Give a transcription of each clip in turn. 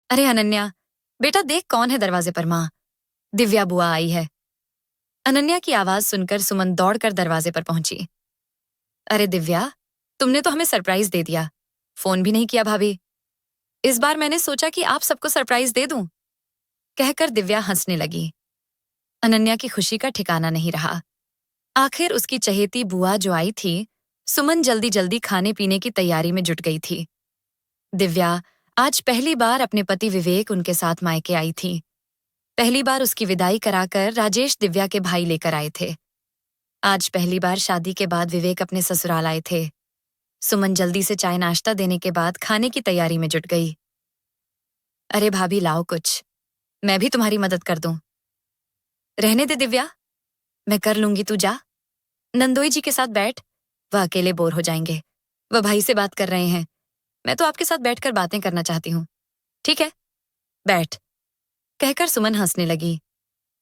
अरे अनन्या, बेटा देख कौन है दरवाजे पर। माँ, दिव्या बुआ आई है। अनन्या की आवाज सुनकर सुमन दौड़कर दरवाजे पर पहुंची। अरे दिव्या, तुमने तो हमें सरप्राइज दे दिया, फोन भी नहीं किया भाभी। इस बार मैंने सोचा कि आप सबको सरप्राइज दे दूं, कहकर दिव्या हंसने लगी। अनन्या की खुशी का ठिकाना नहीं रहा। आखिर उसकी चहेती बुआ जो आई थी, सुमन जल्दी जल्दी खाने पीने की तैयारी में जुट गई थी। दिव्या आज पहली बार अपने पति विवेक उनके साथ मायके आई थी। पहली बार उसकी विदाई कराकर राजेश दिव्या के भाई लेकर आए थे। आज पहली बार शादी के बाद विवेक अपने ससुराल आए थे। सुमन जल्दी से चाय नाश्ता देने के बाद खाने की तैयारी में जुट गई। अरे भाभी लाओ कुछ, मैं भी तुम्हारी मदद कर दूं। रहने दे दिव्या, मैं कर लूंगी, तू जा। नंदोई जी के साथ बैठ, वह अकेले बोर हो जाएंगे। वह भाई से बात कर रहे हैं, मैं तो आपके साथ बैठकर बातें करना चाहती हूँ। ठीक है, बैठ, कहकर सुमन हंसने लगी।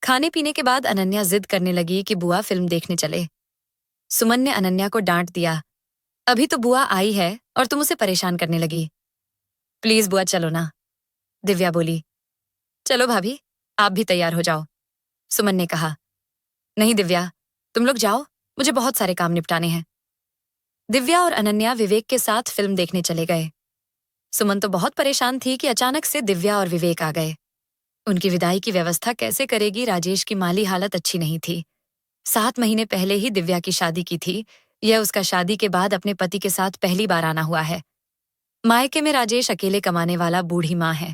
खाने पीने के बाद अनन्या जिद करने लगी कि बुआ फिल्म देखने चले। सुमन ने अनन्या को डांट दिया, अभी तो बुआ आई है और तुम उसे परेशान करने लगी। प्लीज बुआ चलो ना, दिव्या बोली। चलो भाभी, आप भी तैयार हो जाओ, सुमन ने कहा। नहीं दिव्या, तुम लोग जाओ, मुझे बहुत सारे काम निपटाने हैं। दिव्या और अनन्या विवेक के साथ फिल्म देखने चले गए। सुमन तो बहुत परेशान थी कि अचानक से दिव्या और विवेक आ गए। उनकी विदाई की व्यवस्था कैसे करेगी। राजेश की माली हालत अच्छी नहीं थी। 7 महीने पहले ही दिव्या की शादी की थी। यह उसका शादी के बाद अपने पति के साथ पहली बार आना हुआ है। मायके में राजेश अकेले कमाने वाला बूढ़ी माँ है।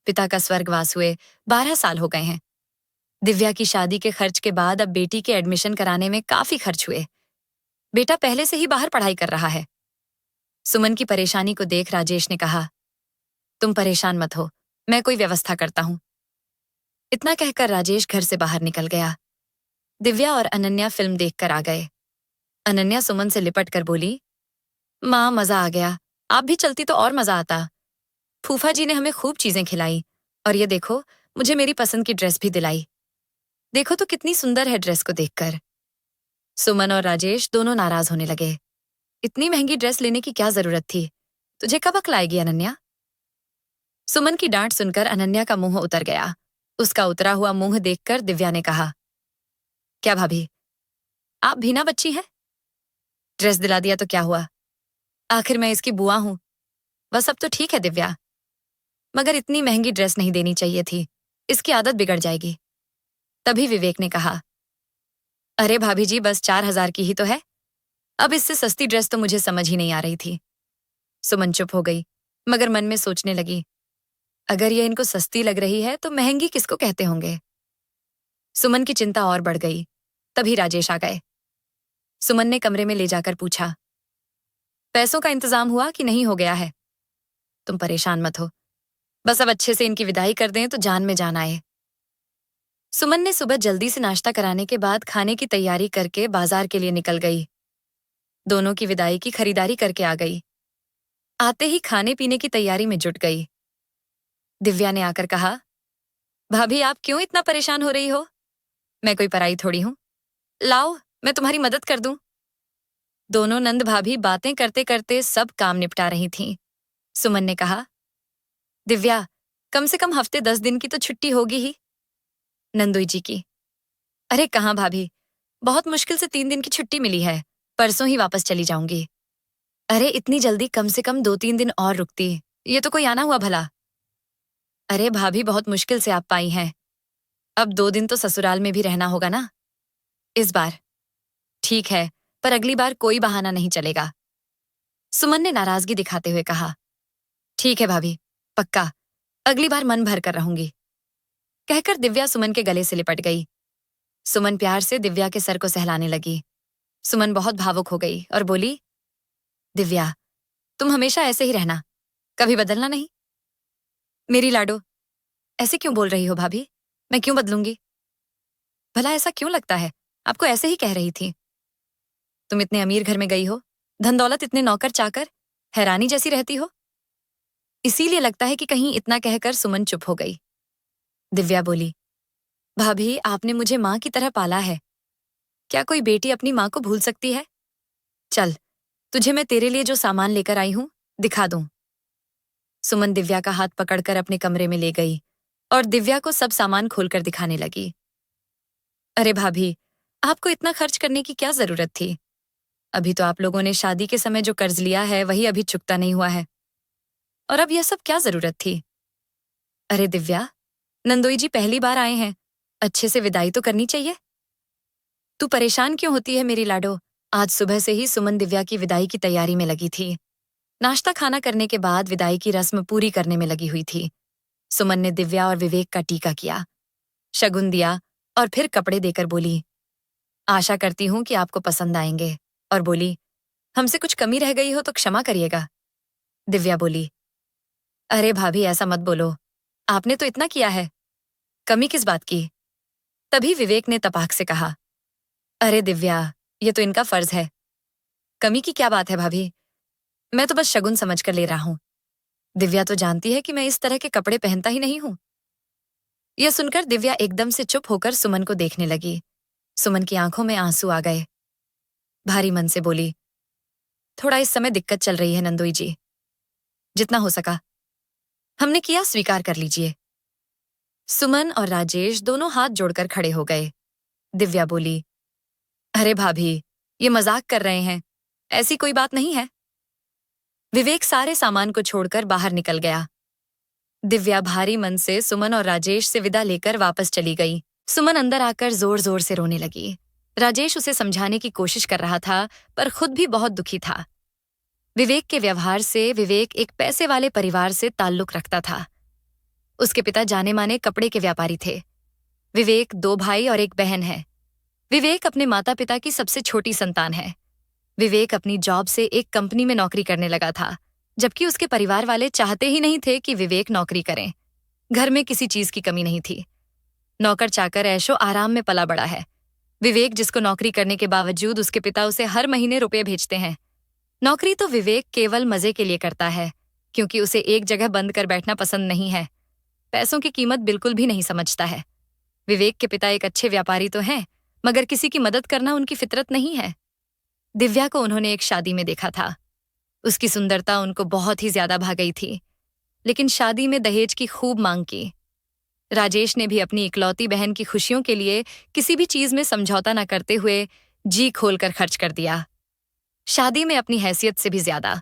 पिता का स्वर्गवास हुए 12 साल हो गए हैं। दिव्या की शादी के खर्च के बाद अब बेटी के एडमिशन कराने में काफी खर्च हुए। बेटा पहले से ही बाहर पढ़ाई कर रहा है। सुमन की परेशानी को देख राजेश ने कहा, तुम परेशान मत हो, मैं कोई व्यवस्था करता हूं। इतना कहकर राजेश घर से बाहर निकल गया। दिव्या और अनन्या फिल्म देखकर आ गए। अनन्या सुमन से लिपट कर बोली, माँ मजा आ गया, आप भी चलती तो और मजा आता। फूफा जी ने हमें खूब चीजें खिलाई, और ये देखो, मुझे मेरी पसंद की ड्रेस भी दिलाई। देखो तो कितनी सुंदर है ड्रेस को देखकर। सुमन और राजेश दोनों नाराज होने लगे। इतनी महंगी ड्रेस लेने की क्या जरूरत थी, तुझे कब अक्ल आएगी अनन्या। सुमन की डांट सुनकर अनन्या का मुंह उतर गया। उसका उतरा हुआ मुंह देखकर दिव्या ने कहा, क्या भाभी, आप भी ना बच्ची है। ड्रेस दिला दिया तो क्या हुआ, आखिर मैं इसकी बुआ हूं। बस अब तो ठीक है दिव्या, मगर इतनी महंगी ड्रेस नहीं देनी चाहिए थी, इसकी आदत बिगड़ जाएगी। तभी विवेक ने कहा, अरे भाभी जी, बस 4,000 की ही तो है, अब इससे सस्ती ड्रेस तो मुझे समझ ही नहीं आ रही थी। सुमन चुप हो गई, मगर मन में सोचने लगी, अगर ये इनको सस्ती लग रही है तो महंगी किसको कहते होंगे। सुमन की चिंता और बढ़ गई। तभी राजेश आ गए। सुमन ने कमरे में ले जाकर पूछा, पैसों का इंतजाम हुआ कि नहीं हो गया है। तुम परेशान मत हो, बस अब अच्छे से इनकी विदाई कर दें तो जान में जान आए। सुमन ने सुबह जल्दी से नाश्ता कराने के बाद खाने की तैयारी करके बाजार के लिए निकल गई। दोनों की विदाई की खरीदारी करके आ गई। आते ही खाने पीने की तैयारी में जुट गई। दिव्या ने आकर कहा, भाभी आप क्यों इतना परेशान हो रही हो, मैं कोई पराई थोड़ी हूं, लाओ मैं तुम्हारी मदद कर दूं। दोनों नंद भाभी बातें करते करते सब काम निपटा रही थीं। सुमन ने कहा, दिव्या, कम से कम हफ्ते 10 दिन की तो छुट्टी होगी ही। नंदोई जी की, अरे कहाँ भाभी, बहुत मुश्किल से 3 दिन की छुट्टी मिली है, परसों ही वापस चली जाऊंगी। अरे इतनी जल्दी कम से कम 2-3 दिन और रुकती, ये तो कोई आना हुआ भला। अरे भाभी बहुत मुश्किल से आप पाई हैं, अब 2 दिन तो ससुराल में भी रहना होगा ना। इस बार ठीक है, पर अगली बार कोई बहाना नहीं चलेगा। सुमन ने नाराजगी दिखाते हुए कहा, ठीक है भाभी, पक्का, अगली बार मन भर कर रहूंगी, कहकर दिव्या सुमन के गले से लिपट गई। सुमन प्यार से दिव्या के सर को सहलाने लगी। सुमन बहुत भावुक हो गई और बोली, दिव्या, तुम हमेशा ऐसे ही रहना, कभी बदलना नहीं। मेरी लाडो, ऐसे क्यों बोल रही हो भाभी, मैं क्यों बदलूंगी। भला ऐसा क्यों लगता है, आपको ऐसे ही कह रही थी। तुम इतने अमीर घर में गई हो, धन दौलत, इतने नौकर चाकर, हैरानी जैसी रहती हो, इसीलिए लगता है कि कहीं। इतना कहकर सुमन चुप हो गई। दिव्या बोली, भाभी आपने मुझे माँ की तरह पाला है, क्या कोई बेटी अपनी माँ को भूल सकती है। चल, तुझे मैं तेरे लिए जो सामान लेकर आई हूँ दिखा दूं। सुमन दिव्या का हाथ पकड़कर अपने कमरे में ले गई और दिव्या को सब सामान खोलकर दिखाने लगी। अरे भाभी, आपको इतना खर्च करने की क्या जरूरत थी? अभी तो आप लोगों ने शादी के समय जो कर्ज लिया है वही अभी चुकता नहीं हुआ है, और अब यह सब क्या जरूरत थी? अरे दिव्या, नंदोई जी पहली बार आए हैं, अच्छे से विदाई तो करनी चाहिए। तू परेशान क्यों होती है मेरी लाडो? आज सुबह से ही सुमन दिव्या की विदाई की तैयारी में लगी थी। नाश्ता खाना करने के बाद विदाई की रस्म पूरी करने में लगी हुई थी। सुमन ने दिव्या और विवेक का टीका किया, शगुन दिया और फिर कपड़े देकर बोली, आशा करती हूं कि आपको पसंद आएंगे। और बोली, हमसे कुछ कमी रह गई हो तो क्षमा करिएगा। दिव्या बोली, अरे भाभी ऐसा मत बोलो, आपने तो इतना किया है, कमी किस बात की? तभी विवेक ने तपाक से कहा, अरे दिव्या, ये तो इनका फर्ज है, कमी की क्या बात है भाभी, मैं तो बस शगुन समझकर ले रहा हूं। दिव्या तो जानती है कि मैं इस तरह के कपड़े पहनता ही नहीं हूं। यह सुनकर दिव्या एकदम से चुप होकर सुमन को देखने लगी। सुमन की आंखों में आंसू आ गए। भारी मन से बोली, थोड़ा इस समय दिक्कत चल रही है नंदोई जी, जितना हो सका हमने किया, स्वीकार कर लीजिए। सुमन और राजेश दोनों हाथ जोड़कर खड़े हो गए। दिव्या बोली, अरे भाभी, ये मजाक कर रहे हैं, ऐसी कोई बात नहीं है। विवेक सारे सामान को छोड़कर बाहर निकल गया। दिव्या भारी मन से सुमन और राजेश से विदा लेकर वापस चली गई। सुमन अंदर आकर जोर जोर से रोने लगी। राजेश उसे समझाने की कोशिश कर रहा था, पर खुद भी बहुत दुखी था। विवेक के व्यवहार से विवेक एक पैसे वाले परिवार से ताल्लुक रखता था। उसके पिता जाने माने कपड़े के व्यापारी थे। विवेक 2 भाई और एक बहन है। विवेक अपने माता पिता की सबसे छोटी संतान है। विवेक अपनी जॉब से एक कंपनी में नौकरी करने लगा था, जबकि उसके परिवार वाले चाहते ही नहीं थे कि विवेक नौकरी करें। घर में किसी चीज की कमी नहीं थी। नौकर चाकर ऐशो आराम में पला बड़ा है। विवेक जिसको नौकरी करने के बावजूद उसके पिता उसे हर महीने रुपए भेजते हैं। नौकरी तो विवेक केवल मजे के लिए करता है, क्योंकि उसे एक जगह बंद कर बैठना पसंद नहीं है। पैसों की कीमत बिल्कुल भी नहीं समझता है। विवेक के पिता एक अच्छे व्यापारी तो हैं, मगर किसी की मदद करना उनकी फितरत नहीं है। दिव्या को उन्होंने एक शादी में देखा था। उसकी सुंदरता उनको बहुत ही ज्यादा भा गई थी, लेकिन शादी में दहेज की खूब मांग की। राजेश ने भी अपनी इकलौती बहन की खुशियों के लिए किसी भी चीज में समझौता न करते हुए जी खोलकर खर्च कर दिया, शादी में अपनी हैसियत से भी ज्यादा,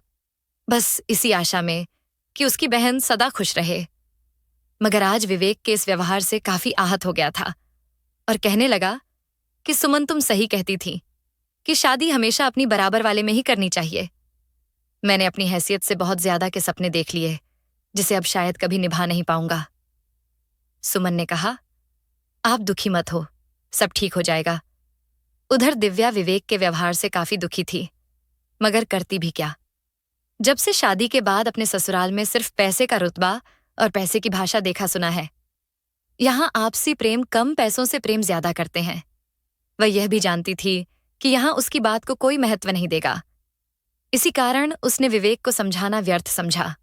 बस इसी आशा में कि उसकी बहन सदा खुश रहे। मगर आज विवेक के इस व्यवहार से काफी आहत हो गया था और कहने लगा कि सुमन, तुम सही कहती थी कि शादी हमेशा अपनी बराबर वाले में ही करनी चाहिए। मैंने अपनी हैसियत से बहुत ज्यादा के सपने देख लिए, जिसे अब शायद कभी निभा नहीं पाऊंगा। सुमन ने कहा, आप दुखी मत हो, सब ठीक हो जाएगा। उधर दिव्या विवेक के व्यवहार से काफी दुखी थी, मगर करती भी क्या। जब से शादी के बाद अपने ससुराल में सिर्फ पैसे का रुतबा और पैसे की भाषा देखा सुना है। यहां आपसी प्रेम कम, पैसों से प्रेम ज्यादा करते हैं। वह यह भी जानती थी कि यहां उसकी बात को कोई महत्व नहीं देगा। इसी कारण उसने विवेक को समझाना व्यर्थ समझा।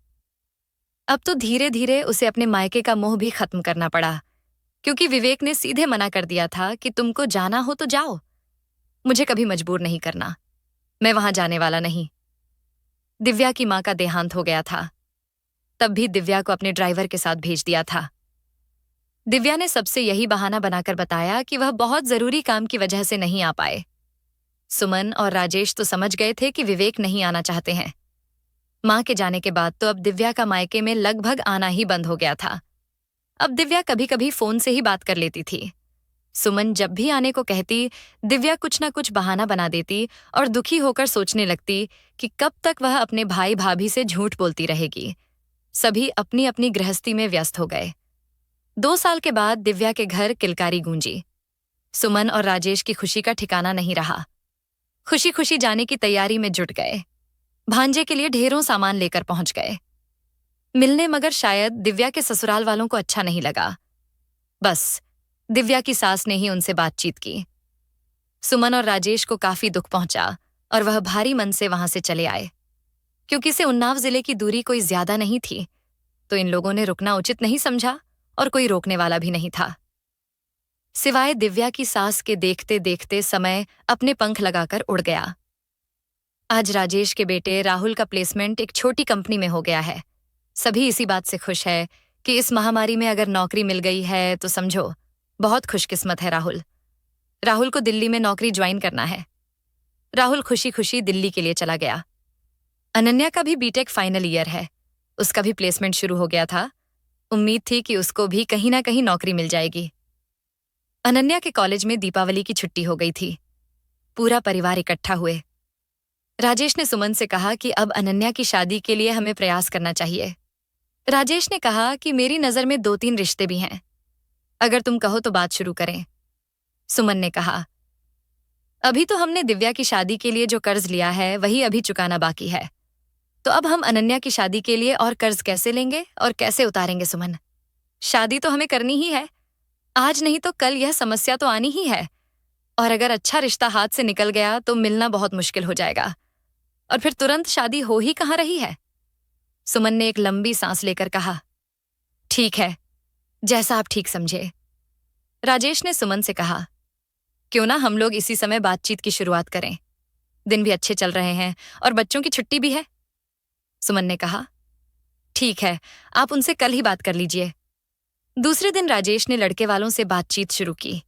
अब तो धीरे धीरे उसे अपने मायके का मोह भी खत्म करना पड़ा, क्योंकि विवेक ने सीधे मना कर दिया था कि तुमको जाना हो तो जाओ, मुझे कभी मजबूर नहीं करना, मैं वहां जाने वाला नहीं। दिव्या की मां का देहांत हो गया था, तब भी दिव्या को अपने ड्राइवर के साथ भेज दिया था। दिव्या ने सबसे यही बहाना बनाकर बताया कि वह बहुत जरूरी काम की वजह से नहीं आ पाए। सुमन और राजेश तो समझ गए थे कि विवेक नहीं आना चाहते हैं। मां के जाने के बाद तो अब दिव्या का मायके में लगभग आना ही बंद हो गया था। अब दिव्या कभी कभी फोन से ही बात कर लेती थी। सुमन जब भी आने को कहती, दिव्या कुछ ना कुछ बहाना बना देती और दुखी होकर सोचने लगती कि कब तक वह अपने भाई भाभी से झूठ बोलती रहेगी। सभी अपनी अपनी गृहस्थी में व्यस्त हो गए। 2 साल के बाद दिव्या के घर किलकारी गूंजी। सुमन और राजेश की खुशी का ठिकाना नहीं रहा। खुशी खुशी जाने की तैयारी में जुट गए। भांजे के लिए ढेरों सामान लेकर पहुंच गए मिलने, मगर शायद दिव्या के ससुराल वालों को अच्छा नहीं लगा। बस दिव्या की सास ने ही उनसे बातचीत की। सुमन और राजेश को काफी दुख पहुंचा और वह भारी मन से वहां से चले आए। क्योंकि से उन्नाव जिले की दूरी कोई ज्यादा नहीं थी, तो इन लोगों ने रुकना उचित नहीं समझा और कोई रोकने वाला भी नहीं था। सिवाय दिव्या की सास के देखते देखते समय अपने पंख लगाकर उड़ गया। आज राजेश के बेटे राहुल का प्लेसमेंट एक छोटी कंपनी में हो गया है। सभी इसी बात से खुश है कि इस महामारी में अगर नौकरी मिल गई है तो समझो बहुत खुशकिस्मत है राहुल। राहुल को दिल्ली में नौकरी ज्वाइन करना है। राहुल खुशी खुशी दिल्ली के लिए चला गया। अनन्या का भी बीटेक फाइनल ईयर है। उसका भी प्लेसमेंट शुरू हो गया था। उम्मीद थी कि उसको भी कहीं ना कहीं नौकरी मिल जाएगी। अनन्या के कॉलेज में दीपावली की छुट्टी हो गई थी। पूरा परिवार इकट्ठा हुए। राजेश ने सुमन से कहा कि अब अनन्या की शादी के लिए हमें प्रयास करना चाहिए। राजेश ने कहा कि मेरी नजर में 2-3 रिश्ते भी हैं। अगर तुम कहो तो बात शुरू करें। सुमन ने कहा, अभी तो हमने दिव्या की शादी के लिए जो कर्ज लिया है वही अभी चुकाना बाकी है, तो अब हम अनन्या की शादी के लिए और कर्ज कैसे लेंगे और कैसे उतारेंगे सुमन? शादी तो हमें करनी ही है। आज नहीं तो कल यह समस्या तो आनी ही है। और अगर अच्छा रिश्ता हाथ से निकल गया तो मिलना बहुत मुश्किल हो जाएगा। और फिर तुरंत शादी हो ही कहाँ रही है। सुमन ने एक लंबी सांस लेकर कहा, ठीक है, जैसा आप ठीक समझे। राजेश ने सुमन से कहा, क्यों ना हम लोग इसी समय बातचीत की शुरुआत करें। दिन भी अच्छे चल रहे हैं और बच्चों की छुट्टी भी है। सुमन ने कहा, ठीक है, आप उनसे कल ही बात कर लीजिए। दूसरे दिन राजेश ने लड़के वालों से बातचीत शुरू की।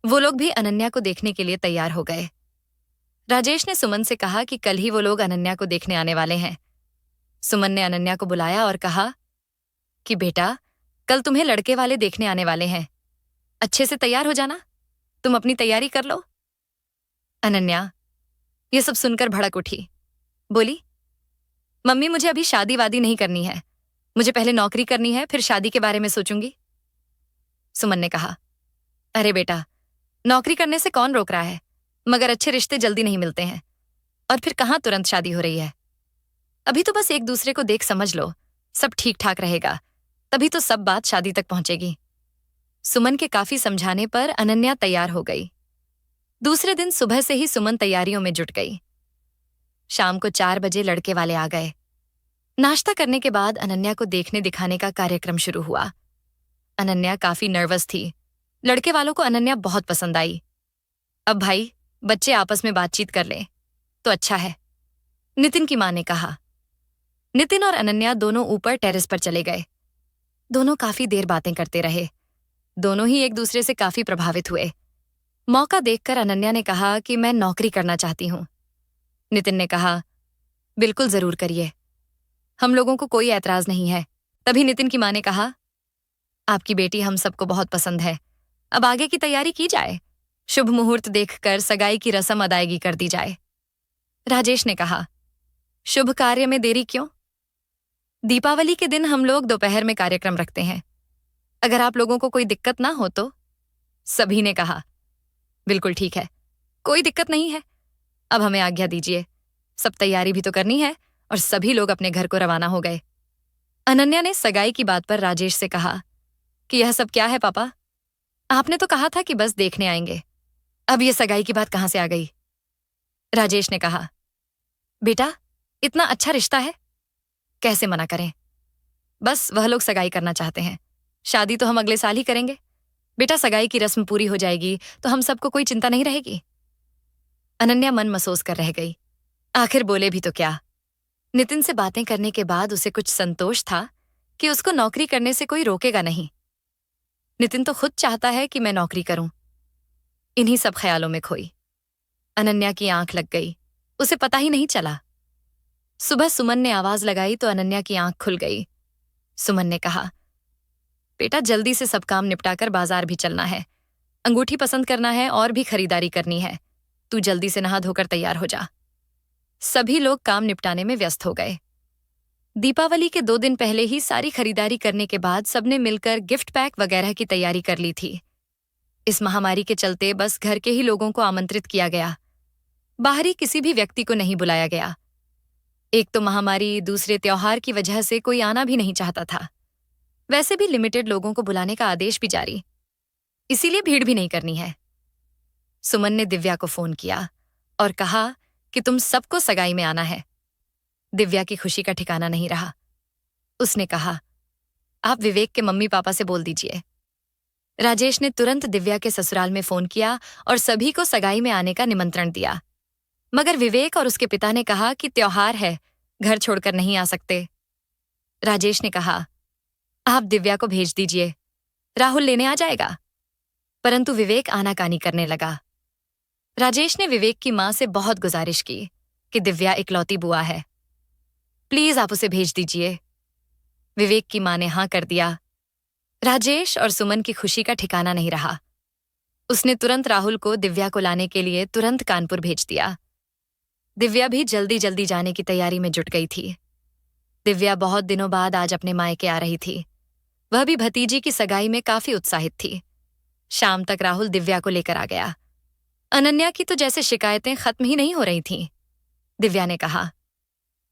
वो लोग भी अनन्या को देखने के लिए तैयार हो गए। राजेश ने सुमन से कहा कि कल ही वो लोग अनन्या को देखने आने वाले हैं। सुमन ने अनन्या को बुलाया और कहा कि बेटा, कल तुम्हें लड़के वाले देखने आने वाले हैं। अच्छे से तैयार हो जाना। तुम अपनी तैयारी कर लो। अनन्या ये सब सुनकर भड़क उठी। बोली, मम्मी मुझे अभी शादी वादी नहीं करनी है। मुझे पहले नौकरी करनी है, फिर शादी के बारे में सोचूंगी। सुमन ने कहा, अरे बेटा, नौकरी करने से कौन रोक रहा है? मगर अच्छे रिश्ते जल्दी नहीं मिलते हैं। और फिर कहाँ तुरंत शादी हो रही है। अभी तो बस एक दूसरे को देख समझ लो, सब ठीक ठाक रहेगा, तभी तो सब बात शादी तक पहुंचेगी। सुमन के काफी समझाने पर अनन्या तैयार हो गई। दूसरे दिन सुबह से ही सुमन तैयारियों में जुट गई। शाम को 4 बजे लड़के वाले आ गए। नाश्ता करने के बाद अनन्या को देखने दिखाने का कार्यक्रम शुरू हुआ। अनन्या काफी नर्वस थी। लड़के वालों को अनन्या बहुत पसंद आई। अब भाई, बच्चे आपस में बातचीत कर लें तो अच्छा है, नितिन की मां ने कहा। नितिन और अनन्या दोनों ऊपर टेरेस पर चले गए। दोनों काफी देर बातें करते रहे। दोनों ही एक दूसरे से काफी प्रभावित हुए। मौका देखकर अनन्या ने कहा कि मैं नौकरी करना चाहती हूं। नितिन ने कहा, बिल्कुल जरूर करिए, हम लोगों को कोई ऐतराज नहीं है। तभी नितिन की मां ने कहा, आपकी बेटी हम सबको बहुत पसंद है, अब आगे की तैयारी की जाए। शुभ मुहूर्त देखकर सगाई की रस्म अदायगी कर दी जाए। राजेश ने कहा, शुभ कार्य में देरी क्यों? दीपावली के दिन हम लोग दोपहर में कार्यक्रम रखते हैं, अगर आप लोगों को कोई दिक्कत ना हो तो। सभी ने कहा, बिल्कुल ठीक है, कोई दिक्कत नहीं है। अब हमें आज्ञा दीजिए, सब तैयारी भी तो करनी है। और सभी लोग अपने घर को रवाना हो गए। अनन्या ने सगाई की बात पर राजेश से कहा कि यह सब क्या है पापा? आपने तो कहा था कि बस देखने आएंगे, अब ये सगाई की बात कहां से आ गई? राजेश ने कहा, बेटा, इतना अच्छा रिश्ता है, कैसे मना करें? बस वह लोग सगाई करना चाहते हैं, शादी तो हम अगले साल ही करेंगे। बेटा, सगाई की रस्म पूरी हो जाएगी तो हम सबको कोई चिंता नहीं रहेगी। अनन्या मन महसूस कर रह गई। आखिर बोले भी तो क्या। नितिन से बातें करने के बाद उसे कुछ संतोष था कि उसको नौकरी करने से कोई रोकेगा नहीं। नितिन तो खुद चाहता है कि मैं नौकरी करूं। इन्हीं सब ख्यालों में खोई अनन्या की आंख लग गई। उसे पता ही नहीं चला। सुबह सुमन ने आवाज लगाई तो अनन्या की आंख खुल गई। सुमन ने कहा, बेटा, जल्दी से सब काम निपटाकर बाजार भी चलना है, अंगूठी पसंद करना है और भी खरीदारी करनी है। तू जल्दी से नहा धोकर तैयार हो जा। सभी लोग काम निपटाने में व्यस्त हो गए। दीपावली के 2 दिन पहले ही सारी खरीदारी करने के बाद सबने मिलकर गिफ्ट पैक वगैरह की तैयारी कर ली थी। इस महामारी के चलते बस घर के ही लोगों को आमंत्रित किया गया, बाहरी किसी भी व्यक्ति को नहीं बुलाया गया। एक तो महामारी, दूसरे त्योहार की वजह से कोई आना भी नहीं चाहता था। वैसे भी लिमिटेड लोगों को बुलाने का आदेश भी जारी, इसीलिए भीड़ भी नहीं करनी है। सुमन ने दिव्या को फोन किया और कहा कि तुम सबको सगाई में आना है। दिव्या की खुशी का ठिकाना नहीं रहा। उसने कहा, आप विवेक के मम्मी पापा से बोल दीजिए। राजेश ने तुरंत दिव्या के ससुराल में फोन किया और सभी को सगाई में आने का निमंत्रण दिया। मगर विवेक और उसके पिता ने कहा कि त्योहार है, घर छोड़कर नहीं आ सकते। राजेश ने कहा, आप दिव्या को भेज दीजिए, राहुल लेने आ जाएगा। परंतु विवेक आनाकानी करने लगा। राजेश ने विवेक की मां से बहुत गुजारिश की कि दिव्या इकलौती बुआ है, प्लीज आप उसे भेज दीजिए। विवेक की मां ने हां कर दिया। राजेश और सुमन की खुशी का ठिकाना नहीं रहा। उसने तुरंत राहुल को दिव्या को लाने के लिए तुरंत कानपुर भेज दिया। दिव्या भी जल्दी जल्दी जाने की तैयारी में जुट गई थी। दिव्या बहुत दिनों बाद आज अपने मायके आ रही थी। वह भी भतीजी की सगाई में काफी उत्साहित थी। शाम तक राहुल दिव्या को लेकर आ गया। अनन्या की तो जैसे शिकायतें खत्म ही नहीं हो रही थीं। दिव्या ने कहा,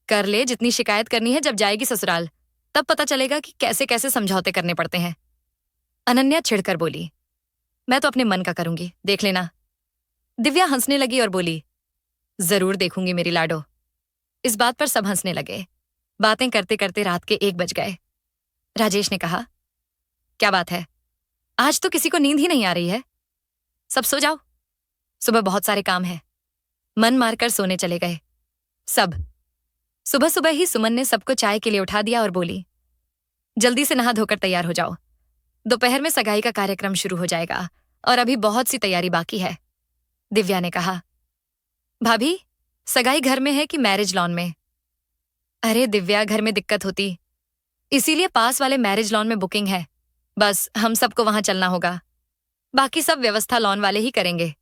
कर ले जितनी शिकायत करनी है, जब जाएगी ससुराल तब पता चलेगा कि कैसे कैसे समझौते करने पड़ते हैं। अनन्या छिड़कर बोली, मैं तो अपने मन का करूंगी, देख लेना। दिव्या हंसने लगी और बोली, जरूर देखूंगी मेरी लाडो। इस बात पर सब हंसने लगे। बातें करते करते रात के 1 बज गए। राजेश ने कहा, क्या बात है, आज तो किसी को नींद ही नहीं आ रही है। सब सो जाओ, सुबह बहुत सारे काम हैं। मन मारकर सोने चले गए सब। सुबह सुबह ही सुमन ने सबको चाय के लिए उठा दिया और बोली, जल्दी से नहा धोकर तैयार हो जाओ, दोपहर में सगाई का कार्यक्रम शुरू हो जाएगा और अभी बहुत सी तैयारी बाकी है। दिव्या ने कहा, भाभी सगाई घर में है कि मैरिज लॉन में? अरे दिव्या, घर में दिक्कत होती, इसीलिए पास वाले मैरिज लॉन में बुकिंग है। बस हम सबको वहां चलना होगा, बाकी सब व्यवस्था लॉन वाले ही करेंगे।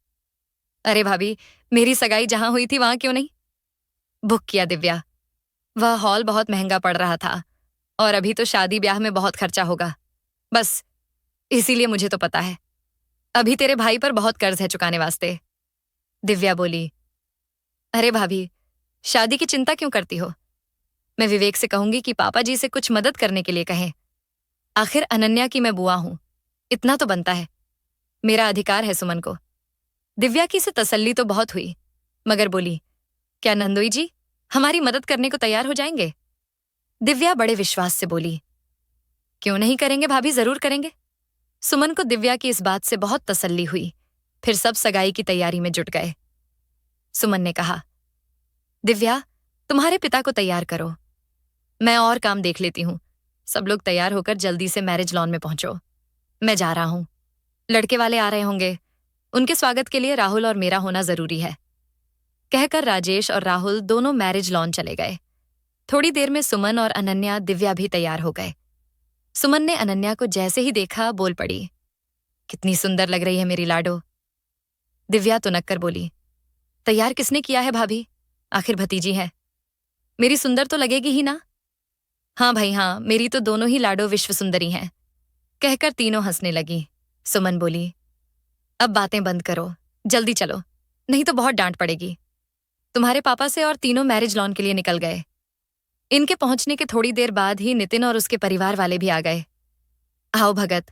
अरे भाभी, मेरी सगाई जहां हुई थी वहां क्यों नहीं बुक किया? दिव्या, वह हॉल बहुत महंगा पड़ रहा था और अभी तो शादी ब्याह में बहुत खर्चा होगा, बस इसीलिए मुझे तो पता है। अभी तेरे भाई पर बहुत कर्ज है चुकाने वास्ते। दिव्या बोली, अरे भाभी, शादी की चिंता क्यों करती हो? मैं विवेक से कहूंगी कि पापा जी से कुछ मदद करने के लिए कहें। आखिर अनन्या की मैं बुआ हूं, इतना तो बनता है, मेरा अधिकार है सुमन को। दिव्या की से तसल्ली तो बहुत हुई, मगर बोली, क्या नंदोई जी हमारी मदद करने को तैयार हो जाएंगे? दिव्या बड़े विश्वास से बोली, क्यों नहीं करेंगे भाभी, जरूर करेंगे। सुमन को दिव्या की इस बात से बहुत तसल्ली हुई। फिर सब सगाई की तैयारी में जुट गए। सुमन ने कहा, दिव्या तुम्हारे पिता को तैयार करो, मैं और काम देख लेती हूं। सब लोग तैयार होकर जल्दी से मैरिज लॉन में पहुंचो, मैं जा रहा हूं। लड़के वाले आ रहे होंगे, उनके स्वागत के लिए राहुल और मेरा होना जरूरी है। कहकर राजेश और राहुल दोनों मैरिज लॉन चले गए। थोड़ी देर में सुमन और अनन्या दिव्या भी तैयार हो गए। सुमन ने अनन्या को जैसे ही देखा बोल पड़ी, कितनी सुंदर लग रही है मेरी लाडो। दिव्या तो नक्कर बोली, तैयार किसने किया है भाभी, आखिर भतीजी है, मेरी सुंदर तो लगेगी ही ना। हाँ भाई हाँ, मेरी तो दोनों ही लाडो विश्व सुंदरी हैं। कहकर तीनों हंसने लगी। सुमन बोली, अब बातें बंद करो, जल्दी चलो, नहीं तो बहुत डांट पड़ेगी। तुम्हारे पापा से और तीनों मैरिज लॉन के लिए निकल गए। इनके पहुंचने के थोड़ी देर बाद ही नितिन और उसके परिवार वाले भी आ गए। आओ भगत।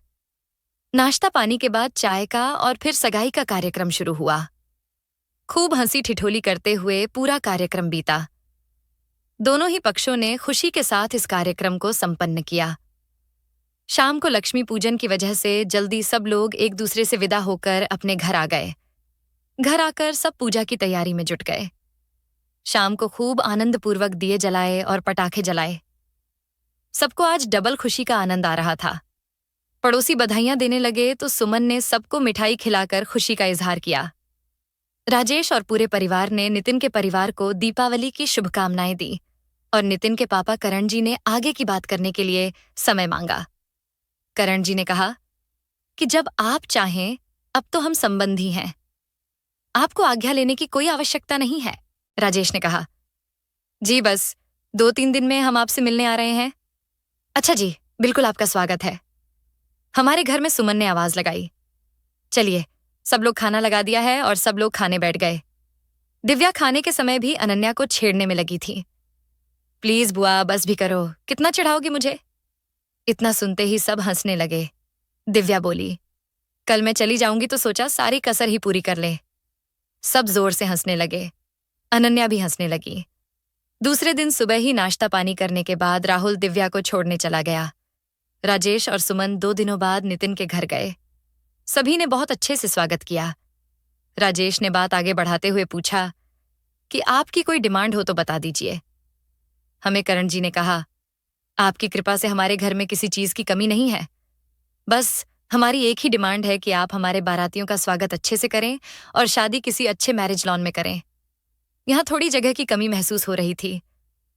नाश्ता पानी के बाद चाय का और फिर सगाई का कार्यक्रम शुरू हुआ। खूब हंसी ठिठोली करते हुए पूरा कार्यक्रम बीता। दोनों ही पक्षों ने खुशी के साथ इस कार्यक्रम को संपन्न किया। शाम को लक्ष्मी पूजन की वजह से जल्दी सब लोग एक दूसरे से विदा होकर अपने घर आ गए। घर आकर सब पूजा की तैयारी में जुट गए। शाम को खूब आनंदपूर्वक दिए जलाए और पटाखे जलाए। सबको आज डबल खुशी का आनंद आ रहा था। पड़ोसी बधाइयां देने लगे तो सुमन ने सबको मिठाई खिलाकर खुशी का इजहार किया। राजेश और पूरे परिवार ने नितिन के परिवार को दीपावली की शुभकामनाएं दी और नितिन के पापा करण जी ने आगे की बात करने के लिए समय मांगा। करण जी ने कहा कि जब आप चाहें, अब तो हम संबंधी हैं, आपको आज्ञा लेने की कोई आवश्यकता नहीं है। राजेश ने कहा, जी बस 2-3 दिन में हम आपसे मिलने आ रहे हैं। अच्छा जी, बिल्कुल आपका स्वागत है। हमारे घर में सुमन ने आवाज लगाई, चलिए सब लोग खाना लगा दिया है और सब लोग खाने बैठ गए। दिव्या खाने के समय भी अनन्या को छेड़ने में लगी थी। प्लीज बुआ बस भी करो, कितना चिढ़ाओगी मुझे। इतना सुनते ही सब हंसने लगे। दिव्या बोली, कल मैं चली जाऊंगी तो सोचा सारी कसर ही पूरी कर ले। सब जोर से हंसने लगे। अनन्या भी हंसने लगी। दूसरे दिन सुबह ही नाश्ता पानी करने के बाद राहुल दिव्या को छोड़ने चला गया। राजेश और सुमन 2 दिनों बाद नितिन के घर गए। सभी ने बहुत अच्छे से स्वागत किया। राजेश ने बात आगे बढ़ाते हुए पूछा कि आपकी कोई डिमांड हो तो बता दीजिए। हमें करण जी ने कहा, आपकी कृपा से हमारे घर में किसी चीज की कमी नहीं है। बस हमारी एक ही डिमांड है कि आप हमारे बारातियों का स्वागत अच्छे से करें और शादी किसी अच्छे मैरिज लॉन में करें। यहाँ थोड़ी जगह की कमी महसूस हो रही थी।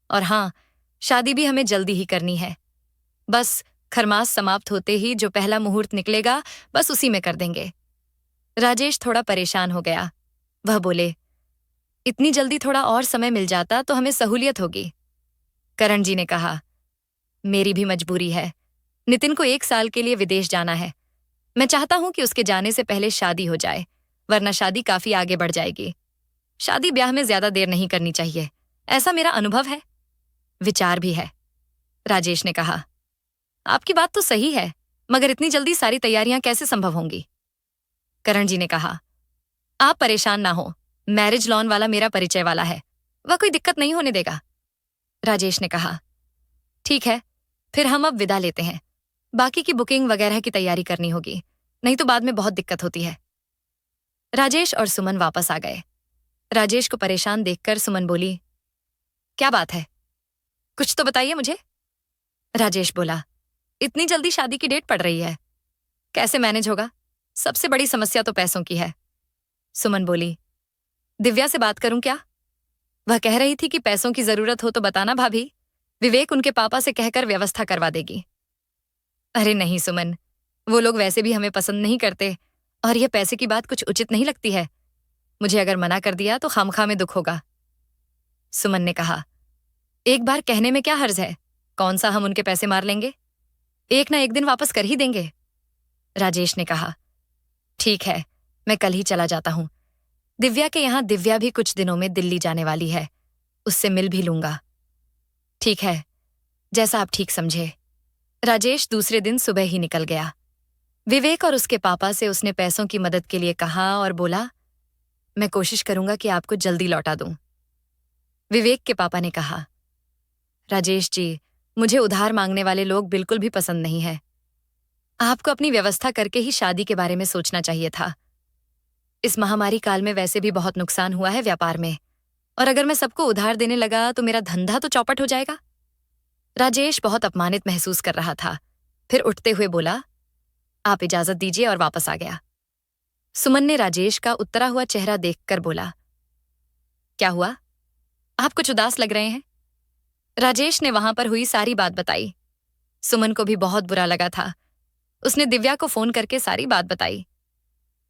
और हाँ, शादी भी हमें जल्दी ही करनी है। बस खरमास समाप्त होते ही जो पहला मुहूर्त निकलेगा, बस उसी में कर देंगे। राजेश थोड़ा परेशान हो गया। वह बोले, इतनी जल्दी थोड़ा और समय मिल जाता तो हमें सहूलियत होगी। करण जी ने कहा, मेरी भी मजबूरी है। नितिन को 1 साल के लिए विदेश जाना है। मैं चाहता हूं कि उसके जाने से पहले शादी हो जाए, वरना शादी काफी आगे बढ़ जाएगी। शादी ब्याह में ज्यादा देर नहीं करनी चाहिए, ऐसा मेरा अनुभव है, विचार भी है। राजेश ने कहा, आपकी बात तो सही है, मगर इतनी जल्दी सारी तैयारियां कैसे संभव होंगी? करण जी ने कहा, आप परेशान ना हो, मैरिज लॉन वाला मेरा परिचय वाला है, वह कोई दिक्कत नहीं होने देगा। राजेश ने कहा, ठीक है, फिर हम अब विदा लेते हैं। बाकी की बुकिंग वगैरह की तैयारी करनी होगी, नहीं तो बाद में बहुत दिक्कत होती है। राजेश और सुमन वापस आ गए। राजेश को परेशान देखकर सुमन बोली, क्या बात है, कुछ तो बताइए मुझे। राजेश बोला, इतनी जल्दी शादी की डेट पड़ रही है, कैसे मैनेज होगा? सबसे बड़ी समस्या तो पैसों की है। सुमन बोली, दिव्या से बात करूं क्या? वह कह रही थी कि पैसों की जरूरत हो तो बताना भाभी, विवेक उनके पापा से कहकर व्यवस्था करवा देगी। अरे नहीं सुमन, वो लोग वैसे भी हमें पसंद नहीं करते और यह पैसे की बात कुछ उचित नहीं लगती है। मुझे अगर मना कर दिया तो खामखा में दुख होगा। सुमन ने कहा, एक बार कहने में क्या हर्ज है, कौन सा हम उनके पैसे मार लेंगे, एक ना एक दिन वापस कर ही देंगे। राजेश ने कहा, ठीक है, मैं कल ही चला जाता हूं। दिव्या के यहां दिव्या भी कुछ दिनों में दिल्ली जाने वाली है, उससे मिल भी लूंगा। ठीक है, जैसा आप ठीक समझे। राजेश दूसरे दिन सुबह ही निकल गया। विवेक और उसके पापा से उसने पैसों की मदद के लिए कहा और बोला, मैं कोशिश करूंगा कि आपको जल्दी लौटा दूं। विवेक के पापा ने कहा, राजेश जी, मुझे उधार मांगने वाले लोग बिल्कुल भी पसंद नहीं है। आपको अपनी व्यवस्था करके ही शादी के बारे में सोचना चाहिए था। इस महामारी काल में वैसे भी बहुत नुकसान हुआ है व्यापार में, और अगर मैं सबको उधार देने लगा तो मेरा धंधा तो चौपट हो जाएगा। राजेश बहुत अपमानित महसूस कर रहा था। फिर उठते हुए बोला, आप इजाजत दीजिए, और वापस आ गया। सुमन ने राजेश का उतरा हुआ चेहरा देखकर बोला, क्या हुआ, आप कुछ उदास लग रहे हैं? राजेश ने वहां पर हुई सारी बात बताई। सुमन को भी बहुत बुरा लगा था। उसने दिव्या को फोन करके सारी बात बताई।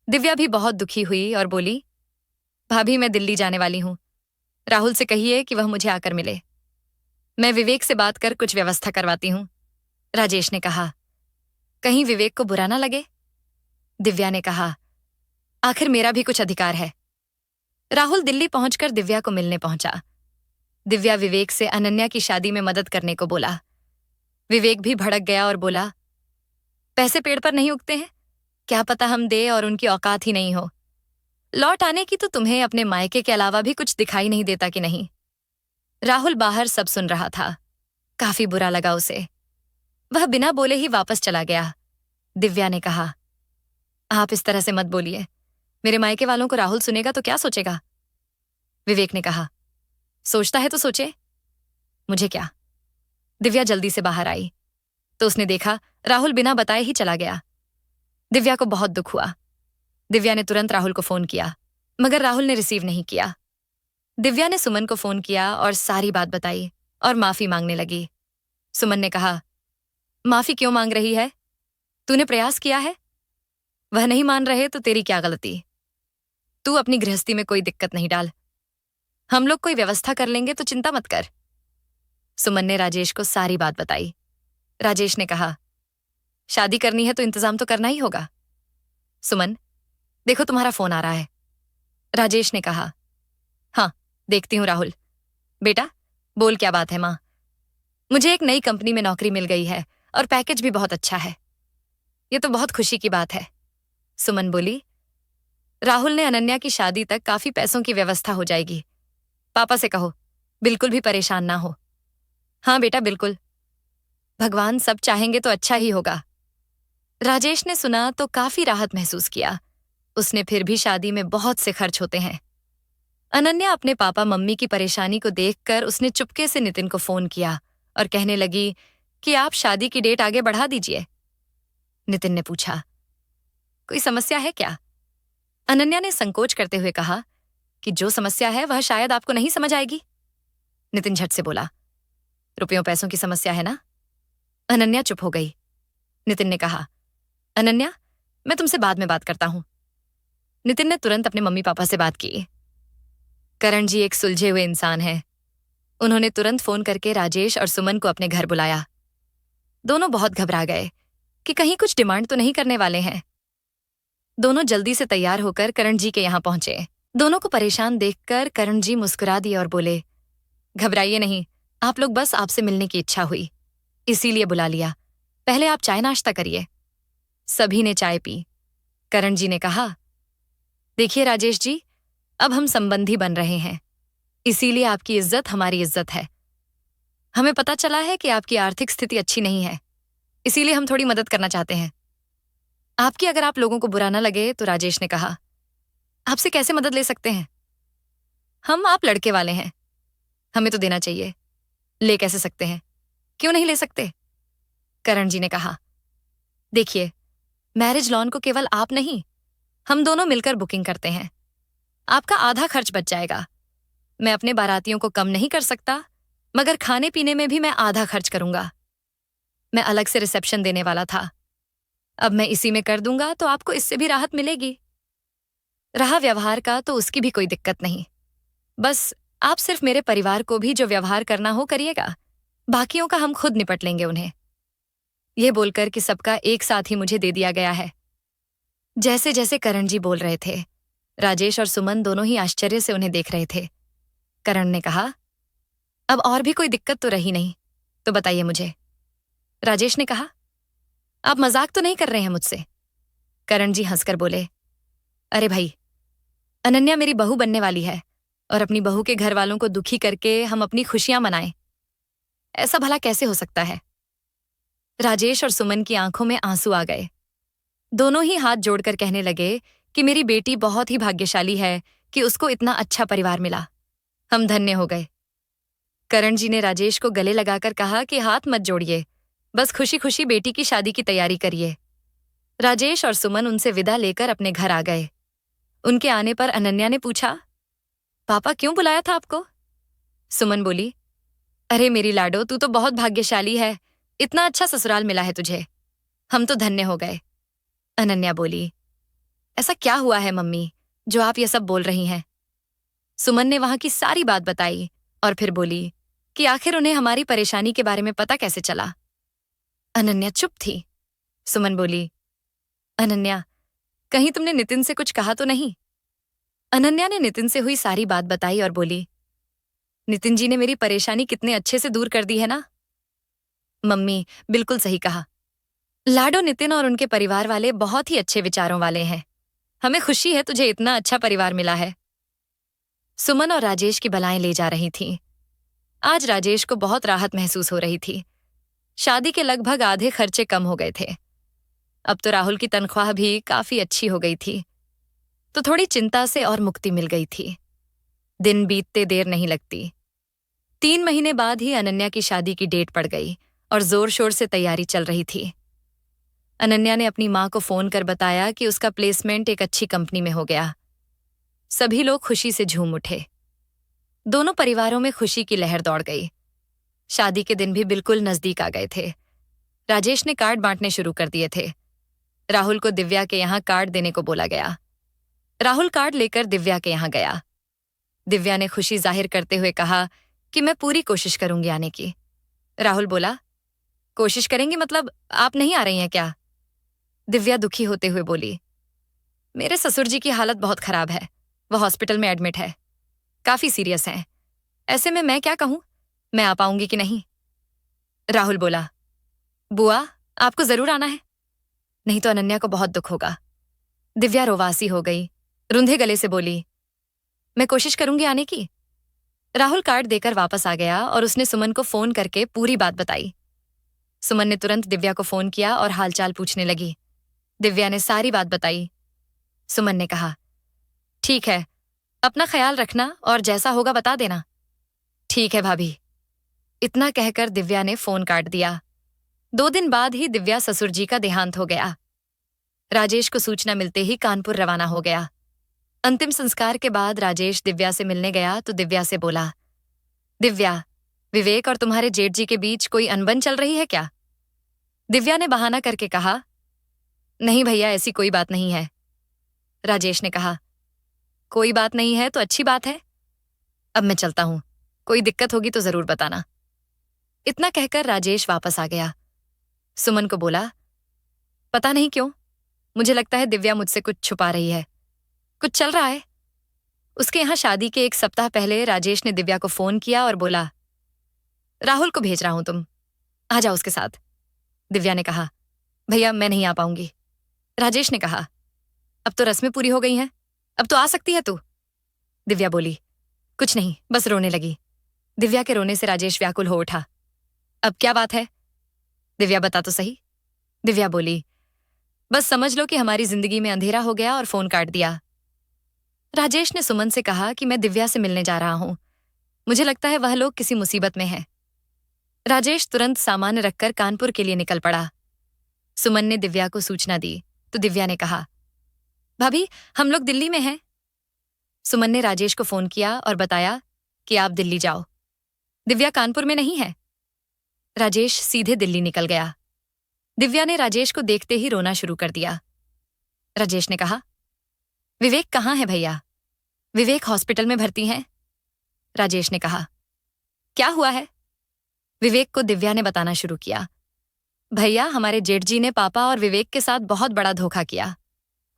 दिव्या भी बहुत दुखी हुई और बोली, भाभी मैं दिल्ली जाने वाली हूं, राहुल से कहिए कि वह मुझे आकर मिले। मैं विवेक से बात कर कुछ व्यवस्था करवाती हूं। राजेश ने कहा, कहीं विवेक को बुरा ना लगे। दिव्या ने कहा, आखिर मेरा भी कुछ अधिकार है। राहुल दिल्ली पहुंचकर दिव्या को मिलने पहुंचा। दिव्या विवेक से अनन्या की शादी में मदद करने को बोला। विवेक भी भड़क गया और बोला, पैसे पेड़ पर नहीं उगते हैं, क्या पता हम दे और उनकी औकात ही नहीं हो। लौट आने की तो तुम्हें अपने मायके के अलावा भी कुछ दिखाई नहीं देता कि नहीं? राहुल बाहर सब सुन रहा था। काफी बुरा लगा उसे। वह बिना बोले ही वापस चला गया। दिव्या ने कहा, आप इस तरह से मत बोलिए, मेरे मायके वालों को राहुल सुनेगा तो क्या सोचेगा? विवेक ने कहा, सोचता है तो सोचे, मुझे क्या। दिव्या जल्दी से बाहर आई तो उसने देखा राहुल बिना बताए ही चला गया। दिव्या को बहुत दुख हुआ। दिव्या ने तुरंत राहुल को फोन किया, मगर राहुल ने रिसीव नहीं किया। दिव्या ने सुमन को फोन किया और सारी बात बताई और माफी मांगने लगी। सुमन ने कहा, माफी क्यों मांग रही है? तूने प्रयास किया है? वह नहीं मान रहे तो तेरी क्या गलती? तू अपनी गृहस्थी में कोई दिक्कत नहीं डाल, हम लोग कोई व्यवस्था कर लेंगे तो चिंता मत कर। सुमन ने राजेश को सारी बात बताई। राजेश ने कहा, शादी करनी है तो इंतजाम तो करना ही होगा। सुमन, देखो तुम्हारा फोन आ रहा है। राजेश ने कहा, हाँ देखती हूं राहुल। बेटा बोल, क्या बात है मां? मुझे एक नई कंपनी में नौकरी मिल गई है और पैकेज भी बहुत अच्छा है। ये तो बहुत खुशी की बात है। सुमन बोली, राहुल ने अनन्या की शादी तक काफी पैसों की व्यवस्था हो जाएगी। पापा से कहो बिल्कुल भी परेशान ना हो। हाँ बेटा बिल्कुल, भगवान सब चाहेंगे तो अच्छा ही होगा। राजेश ने सुना तो काफी राहत महसूस किया। उसने फिर भी शादी में बहुत से खर्च होते हैं। अनन्या अपने पापा मम्मी की परेशानी को देखकर उसने चुपके से नितिन को फोन किया और कहने लगी कि आप शादी की डेट आगे बढ़ा दीजिए। नितिन ने पूछा। कोई समस्या है क्या? अनन्या ने संकोच करते हुए कहा कि जो समस्या है वह शायद आपको नहीं समझ आएगी। नितिन झट से बोला, रुपयों पैसों की समस्या है ना? अनन्या चुप हो गई। नितिन ने कहा, अनन्या, मैं तुमसे बाद में बात करता हूं। नितिन ने तुरंत अपने मम्मी पापा से बात की। करण जी एक सुलझे हुए इंसान हैं। उन्होंने तुरंत फोन करके राजेश और सुमन को अपने घर बुलाया। दोनों बहुत घबरा गए कि कहीं कुछ डिमांड तो नहीं करने वाले हैं। दोनों जल्दी से तैयार होकर करण जी के यहां पहुंचे। दोनों को परेशान देखकर करण जी मुस्कुरा दिए और बोले, घबराइए नहीं, आप लोग बस आपसे मिलने की इच्छा हुई, इसीलिए बुला लिया। पहले आप चाय नाश्ता करिए। सभी ने चाय पी। करण जी ने कहा, देखिए राजेश जी, अब हम संबंधी बन रहे हैं, इसीलिए आपकी इज्जत हमारी इज्जत है। हमें पता चला है कि आपकी आर्थिक स्थिति अच्छी नहीं है, इसीलिए हम थोड़ी मदद करना चाहते हैं आपकी। अगर आप लोगों को बुरा ना लगे तो राजेश ने कहा, आपसे कैसे मदद ले सकते हैं? हम आप लड़के वाले हैं, हमें तो देना चाहिए। ले कैसे सकते हैं? क्यों नहीं ले सकते? करण जी ने कहा, देखिए, मैरिज लॉन को केवल आप नहीं, हम दोनों मिलकर बुकिंग करते हैं। आपका आधा खर्च बच जाएगा। मैं अपने बारातियों को कम नहीं कर सकता, मगर खाने पीने में भी मैं आधा खर्च करूंगा। मैं अलग से रिसेप्शन देने वाला था, अब मैं इसी में कर दूंगा तो आपको इससे भी राहत मिलेगी। रहा व्यवहार का तो उसकी भी कोई दिक्कत नहीं, बस आप सिर्फ मेरे परिवार को भी जो व्यवहार करना हो करिएगा, बाकियों का हम खुद निपट लेंगे उन्हें। यह बोलकर कि सबका एक साथ ही मुझे दे दिया गया है। जैसे जैसे करण जी बोल रहे थे, राजेश और सुमन दोनों ही आश्चर्य से उन्हें देख रहे थे। करण ने कहा, अब और भी कोई दिक्कत तो रही नहीं, तो बताइए मुझे। राजेश ने कहा, आप मजाक तो नहीं कर रहे हैं मुझसे? करण जी हंसकर बोले, अरे भाई, अनन्या मेरी बहू बनने वाली है और अपनी बहू के घर वालों को दुखी करके हम अपनी खुशियां मनाएं, ऐसा भला कैसे हो सकता है? राजेश और सुमन की आंखों में आंसू आ गए। दोनों ही हाथ जोड़कर कहने लगे कि मेरी बेटी बहुत ही भाग्यशाली है कि उसको इतना अच्छा परिवार मिला, हम धन्य हो गए। करण जी ने राजेश को गले लगाकर कहा कि हाथ मत जोड़िए, बस खुशी खुशी बेटी की शादी की तैयारी करिए। राजेश और सुमन उनसे विदा लेकर अपने घर आ गए। उनके आने पर अनन्या ने पूछा, पापा क्यों बुलाया था आपको? सुमन बोली, अरे मेरी लाडो, तू तो बहुत भाग्यशाली है, इतना अच्छा ससुराल मिला है तुझे, हम तो धन्य हो गए। अनन्या बोली, ऐसा क्या हुआ है मम्मी जो आप ये सब बोल रही हैं? सुमन ने वहां की सारी बात बताई और फिर बोली कि आखिर उन्हें हमारी परेशानी के बारे में पता कैसे चला। अनन्या चुप थी। सुमन बोली, अनन्या, कहीं तुमने नितिन से कुछ कहा तो नहीं? अनन्या ने नितिन से हुई सारी बात बताई और बोली, नितिन जी ने मेरी परेशानी कितने अच्छे से दूर कर दी है ना। मम्मी, बिल्कुल सही कहा। लाडो नितिन और उनके परिवार वाले बहुत ही अच्छे विचारों वाले हैं, हमें खुशी है तुझे इतना अच्छा परिवार मिला है। सुमन और राजेश की बलाएं ले जा रही थीं। आज राजेश को बहुत राहत महसूस हो रही थी। शादी के लगभग आधे खर्चे कम हो गए थे। अब तो राहुल की तनख्वाह भी काफी अच्छी हो गई थी, तो थोड़ी चिंता से और मुक्ति मिल गई थी। दिन बीतते देर नहीं लगती। 3 महीने बाद ही अनन्या की शादी की डेट पड़ गई और जोर शोर से तैयारी चल रही थी। अनन्या ने अपनी मां को फोन कर बताया कि उसका प्लेसमेंट एक अच्छी कंपनी में हो गया। सभी लोग खुशी से झूम उठे। दोनों परिवारों में खुशी की लहर दौड़ गई। शादी के दिन भी बिल्कुल नजदीक आ गए थे। राजेश ने कार्ड बांटने शुरू कर दिए थे। राहुल को दिव्या के यहाँ कार्ड देने को बोला गया। राहुल कार्ड लेकर दिव्या के यहाँ गया। दिव्या ने खुशी जाहिर करते हुए कहा कि मैं पूरी कोशिश करूंगी आने की। राहुल बोला, कोशिश करेंगी मतलब आप नहीं आ रही हैं क्या? दिव्या दुखी होते हुए बोली, मेरे ससुर जी की हालत बहुत खराब है, वह हॉस्पिटल में एडमिट है, काफी सीरियस हैं। ऐसे में मैं क्या कहूं, मैं आ पाऊंगी कि नहीं? राहुल बोला, बुआ, आपको जरूर आना है, नहीं तो अनन्या को बहुत दुख होगा। दिव्या रोवासी हो गई, रुंधे गले से बोली, मैं कोशिश करूंगी आने की। राहुल कार्ड देकर वापस आ गया और उसने सुमन को फोन करके पूरी बात बताई। सुमन ने तुरंत दिव्या को फोन किया और हालचाल पूछने लगी। दिव्या ने सारी बात बताई। सुमन ने कहा, ठीक है, अपना ख्याल रखना और जैसा होगा बता देना। ठीक है भाभी। इतना कहकर दिव्या ने फोन काट दिया। 2 दिन बाद ही दिव्या ससुर जी का देहांत हो गया। राजेश को सूचना मिलते ही कानपुर रवाना हो गया। अंतिम संस्कार के बाद राजेश दिव्या से मिलने गया तो दिव्या से बोला, दिव्या, विवेक और तुम्हारे जेठ जी के बीच कोई अनबन चल रही है क्या? दिव्या ने बहाना करके कहा, नहीं भैया, ऐसी कोई बात नहीं है। राजेश ने कहा, कोई बात नहीं है तो अच्छी बात है। अब मैं चलता हूं, कोई दिक्कत होगी तो जरूर बताना। इतना कहकर राजेश वापस आ गया। सुमन को बोला, पता नहीं क्यों, मुझे लगता है दिव्या मुझसे कुछ छुपा रही है, कुछ चल रहा है। उसके यहां शादी के 1 सप्ताह पहले राजेश ने दिव्या को फोन किया और बोला, राहुल को भेज रहा हूं, तुम आ जाओ उसके साथ। दिव्या ने कहा, भैया मैं नहीं आ पाऊंगी। राजेश ने कहा, अब तो रस्में पूरी हो गई हैं, अब तो आ सकती है तू। दिव्या बोली, कुछ नहीं, बस रोने लगी। दिव्या के रोने से राजेश व्याकुल हो उठा। अब क्या बात है? दिव्या बता तो सही। दिव्या बोली, बस समझ लो कि हमारी जिंदगी में अंधेरा हो गया और फोन काट दिया। राजेश ने सुमन से कहा कि मैं दिव्या से मिलने जा रहा हूं, मुझे लगता है वह लोग किसी मुसीबत में हैं। राजेश तुरंत सामान रखकर कानपुर के लिए निकल पड़ा। सुमन ने दिव्या को सूचना दी तो दिव्या ने कहा, भाभी हम लोग दिल्ली में हैं। सुमन ने राजेश को फोन किया और बताया कि आप दिल्ली जाओ, दिव्या कानपुर में नहीं है। राजेश सीधे दिल्ली निकल गया। दिव्या ने राजेश को देखते ही रोना शुरू कर दिया। राजेश ने कहा, विवेक कहाँ है भैया? विवेक हॉस्पिटल में भर्ती हैं। राजेश ने कहा, क्या हुआ है? विवेक को दिव्या ने बताना शुरू किया, भैया हमारे जेठ जी ने पापा और विवेक के साथ बहुत बड़ा धोखा किया।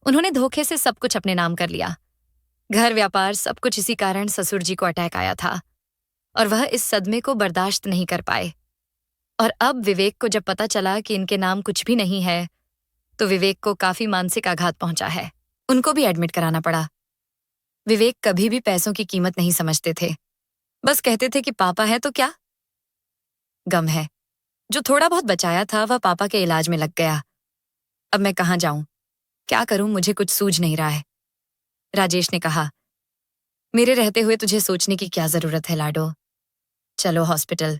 उन्होंने धोखे से सब कुछ अपने नाम कर लिया, घर व्यापार सब कुछ। इसी कारण ससुर जी को अटैक आया था और वह इस सदमे को बर्दाश्त नहीं कर पाए। और अब विवेक को जब पता चला कि इनके नाम कुछ भी नहीं है तो विवेक को काफी मानसिक आघात पहुंचा है, उनको भी एडमिट कराना पड़ा। विवेक कभी भी पैसों की कीमत नहीं समझते थे, बस कहते थे कि पापा है तो क्या। गम है, जो थोड़ा बहुत बचाया था वह पापा के इलाज में लग गया। अब मैं कहाँ जाऊं, क्या करूं, मुझे कुछ सूझ नहीं रहा है। राजेश ने कहा, मेरे रहते हुए तुझे सोचने की क्या जरूरत है लाडो, चलो हॉस्पिटल।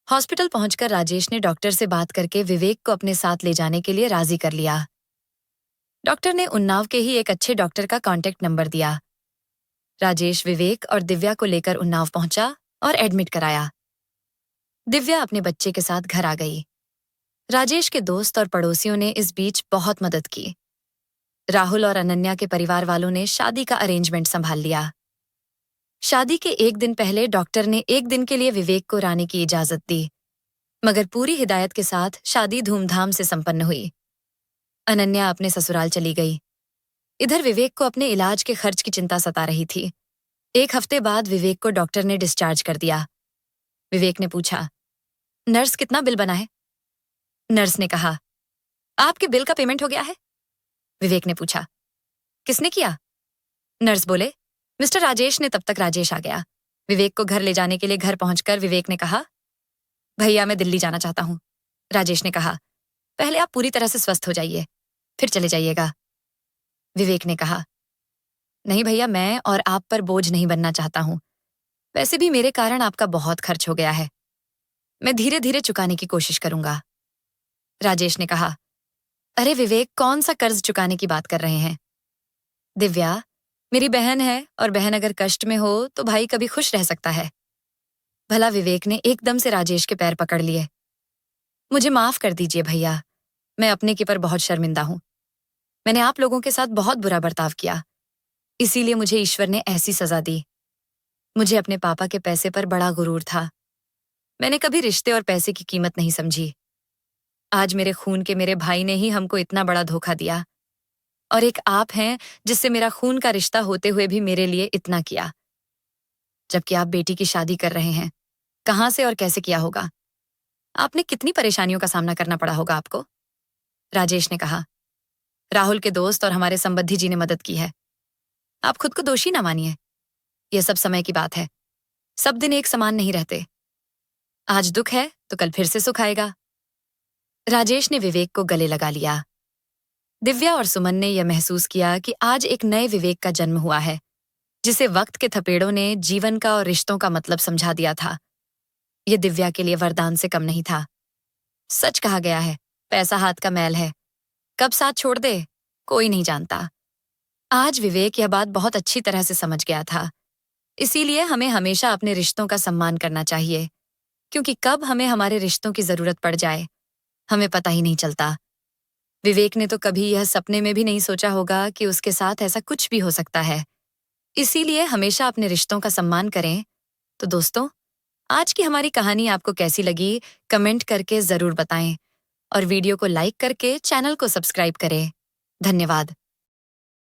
हॉस्पिटल पहुंचकर राजेश ने डॉक्टर से बात करके विवेक को अपने साथ ले जाने के लिए राजी कर लिया। डॉक्टर ने उन्नाव के ही एक अच्छे डॉक्टर का कांटेक्ट नंबर दिया। राजेश विवेक और दिव्या को लेकर उन्नाव पहुंचा और एडमिट कराया। दिव्या अपने बच्चे के साथ घर आ गई। राजेश के दोस्त और पड़ोसियों ने इस बीच बहुत मदद की। राहुल और अनन्या के परिवार वालों ने शादी का अरेंजमेंट संभाल लिया। शादी के 1 दिन पहले डॉक्टर ने 1 दिन के लिए विवेक को रहने की इजाजत दी, मगर पूरी हिदायत के साथ शादी धूमधाम से संपन्न हुई। अनन्या अपने ससुराल चली गई। इधर विवेक को अपने इलाज के खर्च की चिंता सता रही थी। 1 हफ्ते बाद विवेक को डॉक्टर ने डिस्चार्ज कर दिया। विवेक ने पूछा, नर्स कितना बिल बना है? नर्स ने कहा, आपके बिल का पेमेंट हो गया है। विवेक ने पूछा, किसने किया? नर्स बोले, मिस्टर राजेश ने। तब तक राजेश आ गया। विवेक को घर ले जाने के लिए घर पहुंचकर विवेक ने कहा, भैया मैं दिल्ली जाना चाहता हूं। राजेश ने कहा, पहले आप पूरी तरह से स्वस्थ हो जाइए, फिर चले जाइएगा। विवेक ने कहा, नहीं भैया, मैं और आप पर बोझ नहीं बनना चाहता हूं। वैसे भी मेरे कारण आपका बहुत खर्च हो गया है, मैं धीरे धीरे चुकाने की कोशिश करूंगा। राजेश ने कहा, अरे विवेक, कौन सा कर्ज चुकाने की बात कर रहे हैं? दिव्या मेरी बहन है और बहन अगर कष्ट में हो तो भाई कभी खुश रह सकता है। भला विवेक ने एकदम से राजेश के पैर पकड़ लिए। मुझे माफ कर दीजिए भैया, मैं अपने के पर बहुत शर्मिंदा हूं। मैंने आप लोगों के साथ बहुत बुरा बर्ताव किया, इसीलिए मुझे ईश्वर ने ऐसी सजा दी। मुझे अपने पापा के पैसे पर बड़ा गुरूर था। मैंने कभी रिश्ते और पैसे की कीमत नहीं समझी। आज मेरे खून के मेरे भाई ने ही हमको इतना बड़ा धोखा दिया, और एक आप हैं जिससे मेरा खून का रिश्ता होते हुए भी मेरे लिए इतना किया, जबकि आप बेटी की शादी कर रहे हैं। कहां से और कैसे किया होगा? आपने कितनी परेशानियों का सामना करना पड़ा होगा आपको। राजेश ने कहा, राहुल के दोस्त और हमारे संबंधी जी ने मदद की है, आप खुद को दोषी ना मानिए। यह सब समय की बात है, सब दिन एक समान नहीं रहते। आज दुख है तो कल फिर से सुख आएगा। राजेश ने विवेक को गले लगा लिया। दिव्या और सुमन ने यह महसूस किया कि आज एक नए विवेक का जन्म हुआ है, जिसे वक्त के थपेड़ों ने जीवन का और रिश्तों का मतलब समझा दिया था। यह दिव्या के लिए वरदान से कम नहीं था। सच कहा गया है, पैसा हाथ का मैल है, कब साथ छोड़ दे कोई नहीं जानता। आज विवेक यह बात बहुत अच्छी तरह से समझ गया था। इसीलिए हमें हमेशा अपने रिश्तों का सम्मान करना चाहिए, क्योंकि कब हमें हमारे रिश्तों की जरूरत पड़ जाए हमें पता ही नहीं चलता। विवेक ने तो कभी यह सपने में भी नहीं सोचा होगा कि उसके साथ ऐसा कुछ भी हो सकता है। इसीलिए हमेशा अपने रिश्तों का सम्मान करें। तो दोस्तों, आज की हमारी कहानी आपको कैसी लगी, कमेंट करके जरूर बताएं और वीडियो को लाइक करके चैनल को सब्सक्राइब करें। धन्यवाद।